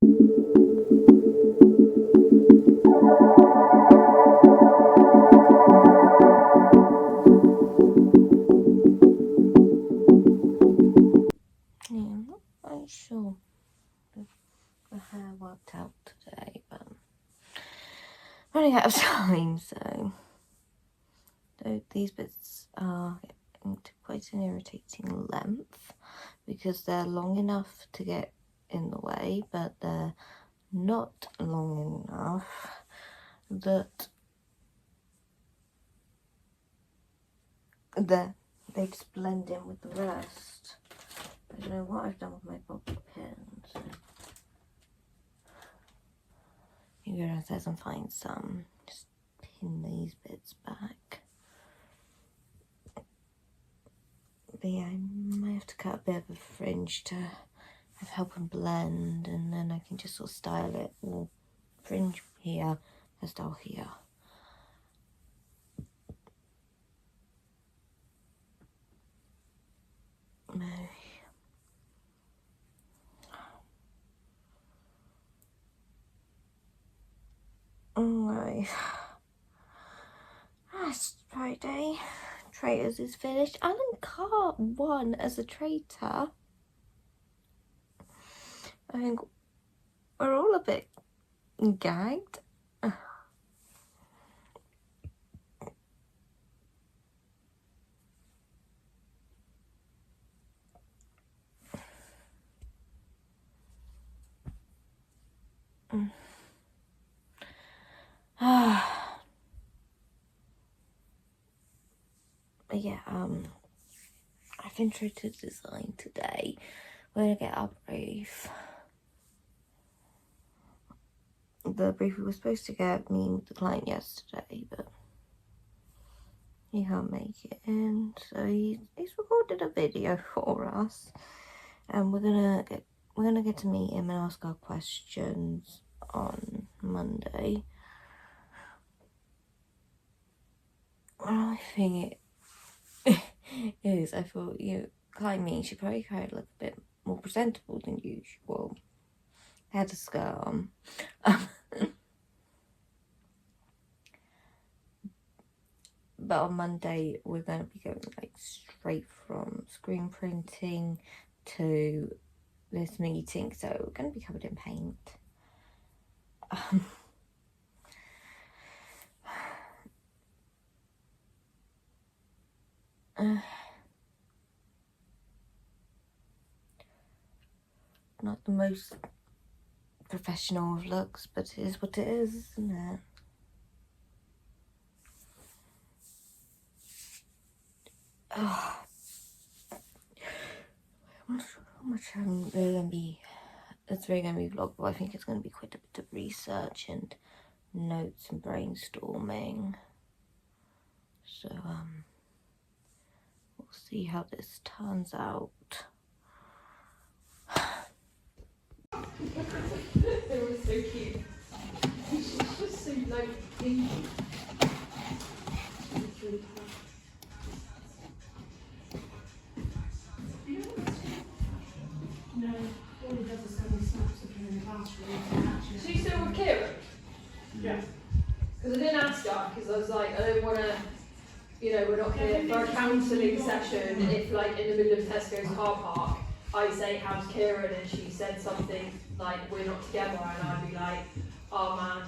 I'm not quite sure the hair worked out today, but I'm running out of time, so these bits are quite an irritating length because they're long enough to get in the way, but they're not long enough that they just blend in with the rest. I don't know what I've done with my bobby pin, so you go downstairs and find some. Just pin these bits back. But yeah, I might have to cut a bit of a fringe to help them blend, and then I can just sort of style it. Or fringe here, hairstyle here. No. Alright. That's Friday. Traitors is finished. Alan Carr won as a traitor. I think we're all a bit gagged. But yeah, I've introed to design today. We're gonna get our brief. The brief we were supposed to get me with the client yesterday, but he can't make it in, so he's recorded a video for us, and we're gonna get to meet him and ask our questions on Monday. I think it is. I thought, like me, she probably carried like a bit more presentable than usual. Had a skirt on. But on Monday we're going to be going like straight from screen printing to this meeting, so we're going to be covered in paint. Not the most professional of looks, but it is what it is, isn't it? Oh. I'm not sure how much I'm really going to be. It's really going to be vlogable. I think it's going to be quite a bit of research and notes and brainstorming. So we'll see how this turns out. They were so cute. She's just so like pinky. It's really tough. No, all he does is send me snaps of him in the classroom. So you still with Kieran? Yeah. Because I didn't ask her because I was like, I don't want to, we're not here for a counselling session if like in the middle of Tesco's car park I say, how's Kieran? And she said something like, we're not together, and I'd be like, oh man,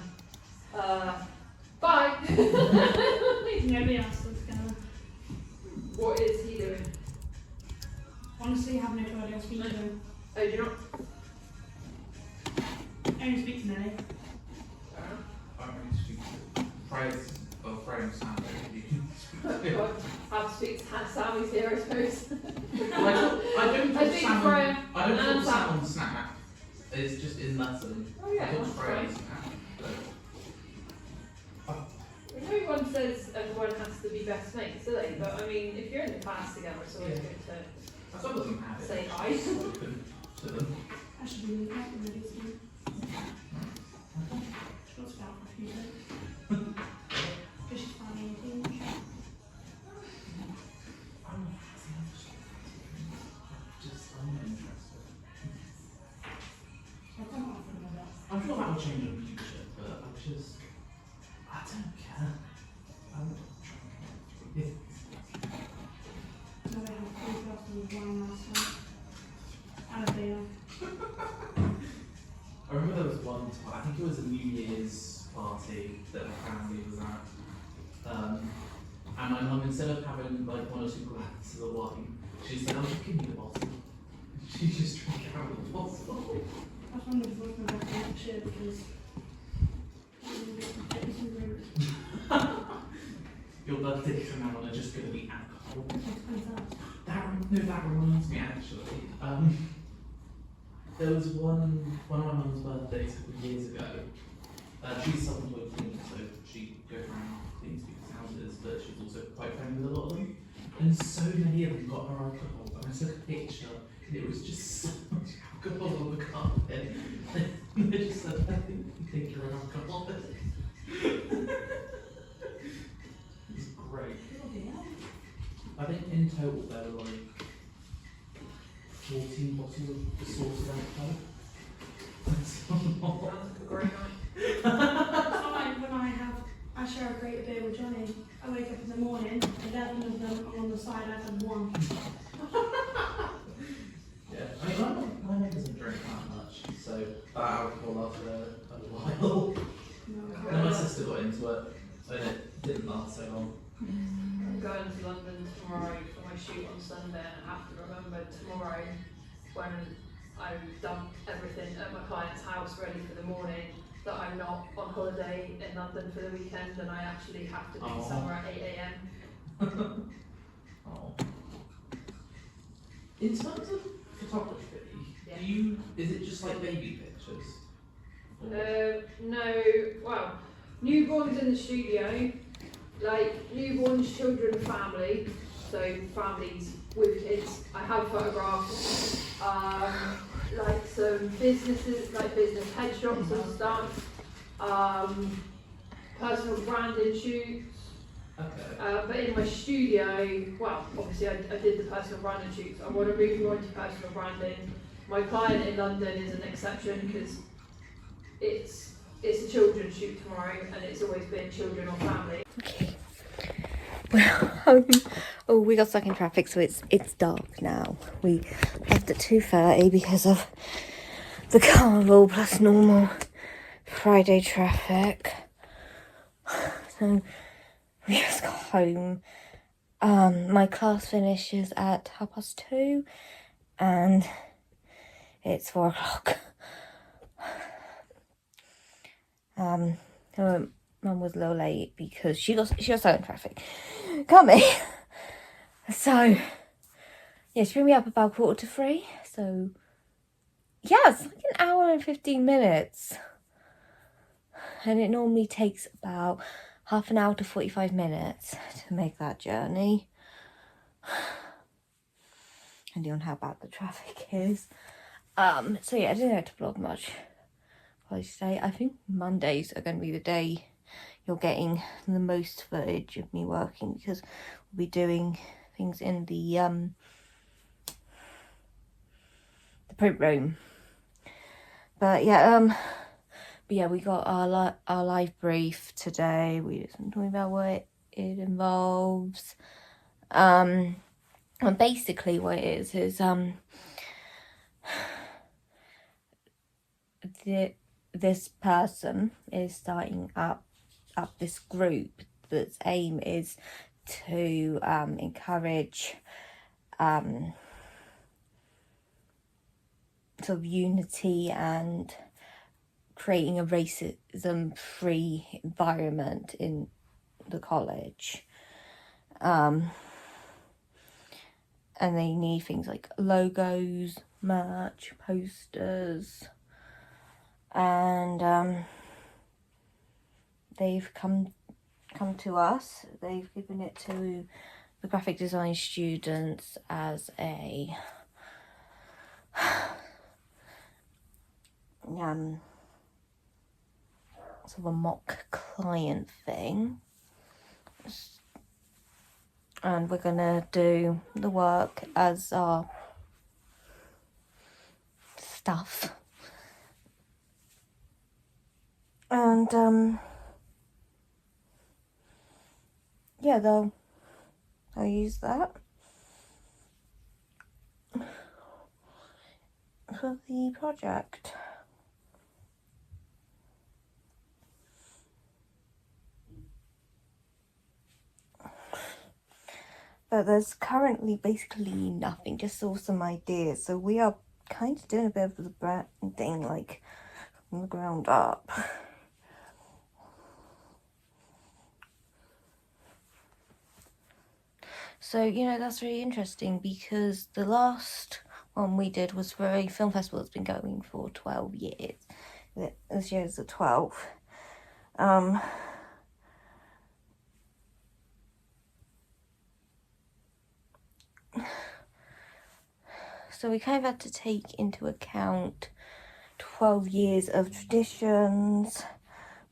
bye. Nobody else is together. What is he doing? Honestly, I have no clue. I don't speak to him. Oh, do you not? I only speak to Nelly. I don't really speak to Fred's or Fred and Sam. I have to speak to Sammy's here, I suppose. I don't I talk speak Sam to on, Freya I don't and talk Sam Sam. on Snap. It's just in lesson. Oh yeah, I talk that's to Freya on right. Snap. Everyone says everyone has to be best mates, do they? But I mean, if you're in the class together, it's always Yeah. good to That's what doesn't have it. say hi. To them. I should be in the captain really soon. She wants to go out for a few days. Because she's finally 18. I'm not interested. So I've gone off with her. thought that would change in the future, but I don't care. I'm trying. No, they had 3 glasses of wine last night. And a beer. I remember there was one time, I think it was a New Year's party that my family was at. And my mum, instead of having like 1 or 2 glasses of wine, she said, "Oh, just give me the bottle." She just drank out of the bottle. I was wondering if I was going to have to next year because getting some roots. Your birthday from now on are just going to be alcohol. It's That reminds me actually. There was one of my mum's birthdays a couple of years ago. She's self-employed cleaner, so she goes around cleaning people's houses, but she's also quite friendly with a lot of them. And so many of them got her alcohol, and I took a picture, and it was just so much alcohol on the carpet. And they just said, "I think we think you're an alcoholic." It's great. I think in total there were like 14 bottles of assorted alcohol. That's a lot. Sounds like a great night. It's like when I share a crate of beer with Johnny. I wake up in the morning, 11 of them are on the side, I've had 1. Yeah, I mean, my mum doesn't drink that much, so that alcohol lasted a while. No, Then my sister got into it, and it didn't last so long. I'm going to London tomorrow for my shoot on Sunday, and I have to remember tomorrow when I've done everything at my client's house ready for the morning that I'm not on holiday in London for the weekend and I actually have to be Oh. somewhere at 8 a.m. Oh. In terms of photography, Yeah. is it just like baby pictures? No, well, newborns in the studio, like newborns, children, family, so families with kids. I have photographs, like some businesses, like business headshots and stuff, personal branding shoots. Okay. But in my studio, well, obviously I did the personal branding shoots. I want to move more into personal branding. My client in London is an exception because it's a children's shoot tomorrow, and it's always been children or family. Okay. Well, we got stuck in traffic, so it's dark now. We left at 2:30 because of the carnival plus normal Friday traffic. So we just got home. My class finishes at 2:30, and it's 4:00. So Mum was a little late because she got stuck in traffic. Coming. So yeah, she bring me up about 2:45. So yeah, it's like an hour and 15 minutes. And it normally takes about half an hour to 45 minutes to make that journey. Depending on how bad the traffic is. So yeah, I didn't have to vlog much today. I think Mondays are going to be the day you're getting the most footage of me working, because we'll be doing things in the print room. But yeah, we got our live brief today. We just talking about what it involves. And basically what it is this person is starting up this group that's aim is to encourage sort of unity and creating a racism-free environment in the college. And they need things like logos, merch, posters, and they've come to us. They've given it to the graphic design students as a sort of a mock client thing, and we're gonna do the work as our stuff. And yeah, they'll use that for the project. But there's currently basically nothing, just awesome ideas. So we are kind of doing a bit of the branding, like, from the ground up. So, you know, that's really interesting because the last one we did was for a film festival that's been going for 12 years. This year is the 12th. So we kind of had to take into account 12 years of traditions,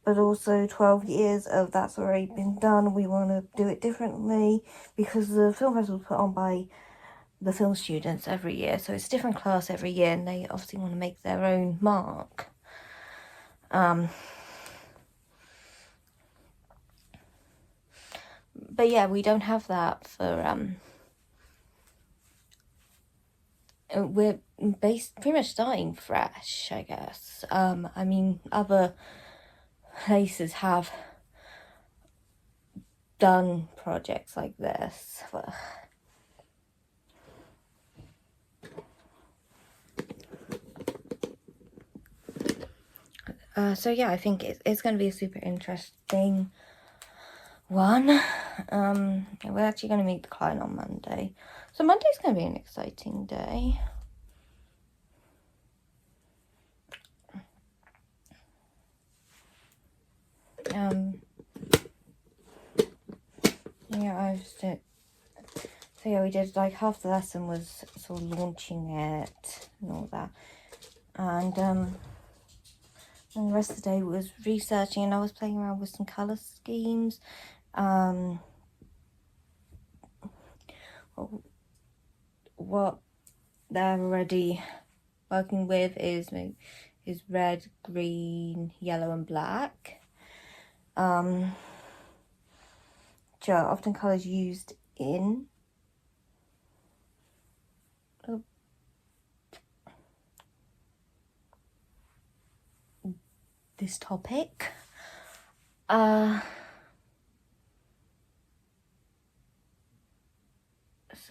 but also 12 years of that's already been done. We want to do it differently because the film festival is put on by the film students every year, so it's a different class every year, and they obviously want to make their own mark. But yeah, we don't have that for we're pretty much starting fresh, I guess. I mean, other places have done projects like this. So yeah, I think it's going to be a super interesting one. We're actually going to meet the client on Monday. So Monday's going to be an exciting day. Yeah, so yeah, we did like half the lesson was sort of launching it and all that. And the rest of the day was researching, and I was playing around with some colour schemes. What they're already working with is red, green, yellow and black. Which are often colours used in this topic. So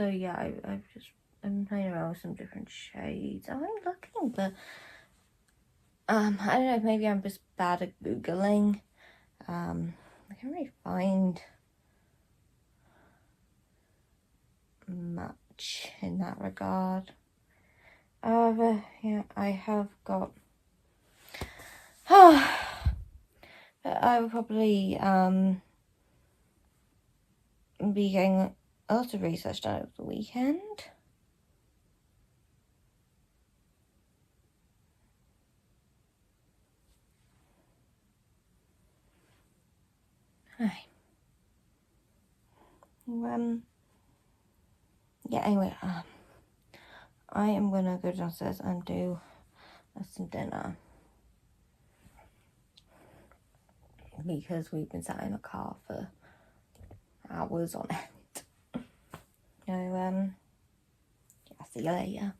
yeah, I'm playing around with some different shades. I'm looking, but I don't know, maybe I'm just bad at Googling. I can't really find much in that regard. But yeah, I have got I will probably be getting a lot of research done over the weekend. Hi. Yeah, anyway, I am gonna go downstairs and do some dinner because we've been sat in a car for hours on end. So, yeah, see you later.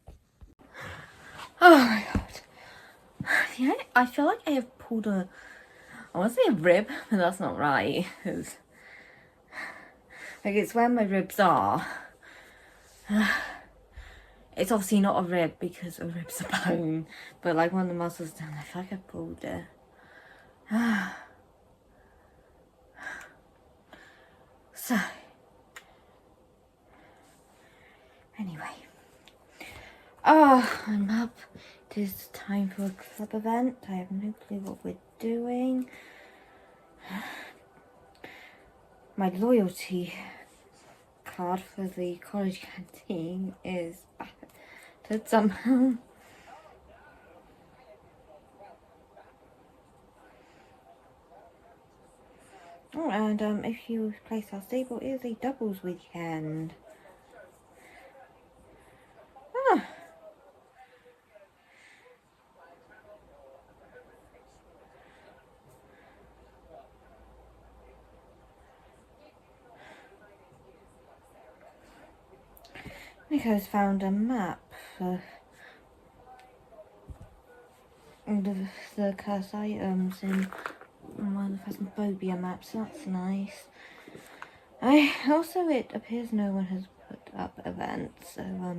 Oh my god. Yeah, I feel like I have pulled I want to say a rib, but that's not right. Because, like, it's where my ribs are. It's obviously not a rib because a rib's a bone, but like one of the muscles down, I feel like I pulled it. So, anyway. Oh, I'm up. It is time for a club event. I have no clue what we're doing. My loyalty card for the college canteen is battered somehow. Oh, and if you place our stable, it is a doubles weekend. Ah. Nico's found a map for the cursed items in one of the Phasmophobia maps. So that's nice. Also, it appears no one has put up events, so I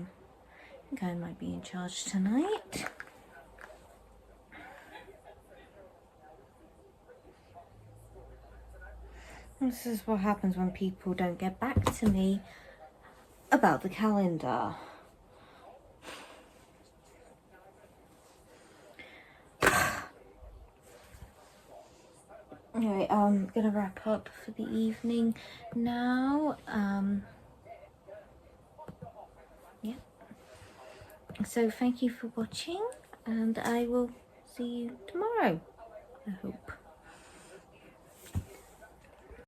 think I might be in charge tonight. This is what happens when people don't get back to me about the calendar. Anyway, I'm gonna wrap up for the evening now. Yeah. So thank you for watching, and I will see you tomorrow, I hope.